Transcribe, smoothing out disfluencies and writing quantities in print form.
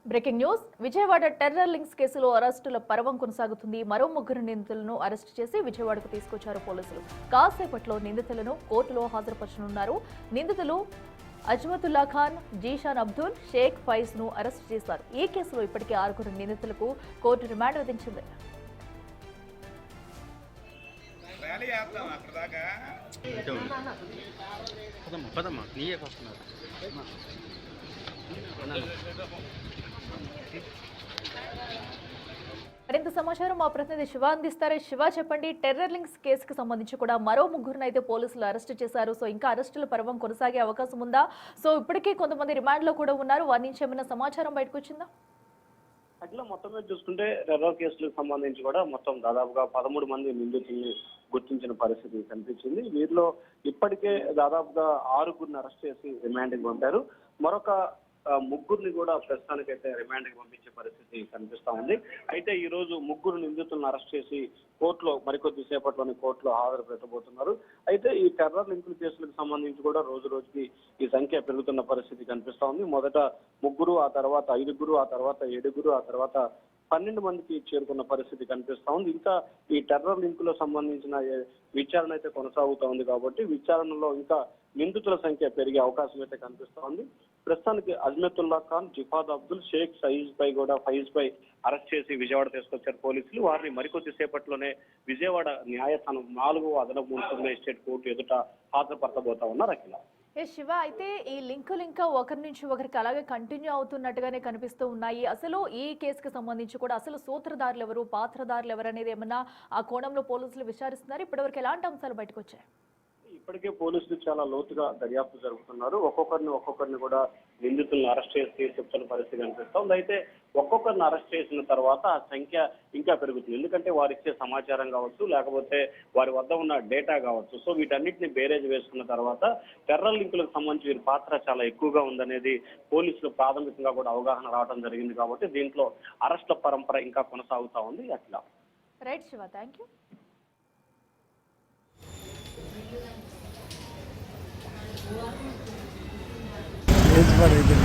Breaking news Vijayawada terror links కేసులో అరెస్టుల పర్వం కొనసాగుతుంది. మరో ముగ్గురు నిందితులను అరెస్టు చేసి విజయవాడకు తీసుకొచ్చారు పోలీసులు. కాసేపట్లో నిందితులను కోర్టులో హాజరుపరచనున్నారు. నిందితులు అజ్మతుల్లా ఖాన్, జీషాన్ అబ్దుల్, షేక్ ఫైజ్ ను అరెస్టు చేశారు. ఈ కేసులో ఇప్పటికే 6 నిందితులకు కోర్టు రిమాండ్ విధించింది. మరింత సమాచారం మా ప్రతినిధి శివ అందిస్తారు. శివ, చెప్పండి, టెర్రర్ లింక్స్ కేసుకు సంబంధించి కూడా మరో ముగ్గురును అయితే పోలీసులు అరెస్ట్ చేశారు. సో ఇంకా అరెస్టుల పర్వం కొనసాగే అవకాశం ఉందా? సో ఇప్పటికే కొంతమంది రిమాండ్ లో కూడా ఉన్నారు. వారి నుంచి ఏమైనా సమాచారం బయటకు వచ్చిందా? అట్లా మొత్తం మీద చూసుకుంటే టెర్రర్ కేసులకు సంబంధించి కూడా మొత్తం దాదాపుగా 13 మంది నిందితుల్ని గుర్తించిన పరిస్థితి కనిపించింది. వీరిలో ఇప్పటికే దాదాపుగా 6 అరెస్ట్ చేసి రిమాండ్కి పంపారు. మరొక ముగ్గురిని కూడా ప్రస్తుతానికైతే రిమాండ్కి పంపించే పరిస్థితి కనిపిస్తా ఉంది. అయితే ఈ రోజు ముగ్గురు నిందితులను అరెస్ట్ చేసి కోర్టులో మరికొద్ది సేపట్లోని కోర్టులో హాజరు పెట్టబోతున్నారు. అయితే ఈ టెర్రర్ లింకుల కేసులకు సంబంధించి కూడా రోజు రోజుకి ఈ సంఖ్య పెరుగుతున్న పరిస్థితి కనిపిస్తా ఉంది. మొదట 3, ఆ తర్వాత 5, ఆ తర్వాత 7, ఆ తర్వాత 12 మందికి చేరుకున్న పరిస్థితి కనిపిస్తా ఉంది. ఇంకా ఈ టెర్రర్ లింకులో సంబంధించిన విచారణ అయితే కొనసాగుతా ఉంది కాబట్టి విచారణలో ఇంకా నిందితుల సంఖ్య పెరిగే అవకాశం అయితే కనిపిస్తా ఉంది. ప్రస్తుతానికి అజ్మతుల్లా ఖాన్, జిఫాద్ అబ్దుల్, షేక్ ఫైజ్ పై అరెస్ట్ చేసి విజయవాడ తీసుకొచ్చారు పోలీసులు. వారిని మరికొద్ది సేపట్లోనే విజయవాడ న్యాయస్థానం 4వ అదనపు మేజిస్ట్రేట్ కోర్టు ఎదుట హాజరుపరచబోతా ఉన్నారు. అఖిల, శివ, అయితే ఈ లింకులు ఇంకా ఒకరి నుంచి ఒకరికి అలాగే కంటిన్యూ అవుతున్నట్టుగానే కనిపిస్తూ ఉన్నాయి. అసలు ఈ కేసుకు సంబంధించి కూడా అసలు సూత్రధారులు ఎవరు, పాత్రధారులు ఎవరు అనేది ఏమన్నా ఆ కోణంలో పోలీసులు విచారిస్తున్నారు. ఇప్పటివరకు ఎలాంటి అంశాలు బయటకు వచ్చాయి? ఇప్పటికే పోలీసులు చాలా లోతుగా దర్యాప్తు జరుపుతున్నారు. ఒక్కొక్కరిని కూడా నిందితులను అరెస్ట్ చేసి చెప్తున్న పరిస్థితి కనిపిస్తుంది. అయితే ఒక్కొక్కరిని అరెస్ట్ చేసిన తర్వాత ఆ సంఖ్య ఇంకా పెరుగుతుంది. ఎందుకంటే వారు ఇచ్చే సమాచారం కావచ్చు, లేకపోతే వారి వద్ద ఉన్న డేటా కావచ్చు. సో వీటన్నిటిని బేరేజ్ వేసుకున్న తర్వాత టెర్రర్ లింకులకు సంబంధించి వీరి పాత్ర చాలా ఎక్కువగా ఉందనేది పోలీసులు ప్రాథమికంగా కూడా అవగాహన రావడం జరిగింది. కాబట్టి దీంట్లో అరెస్టుల పరంపర ఇంకా కొనసాగుతా ఉంది. అట్లా right Shiva, thank you. Age పడేది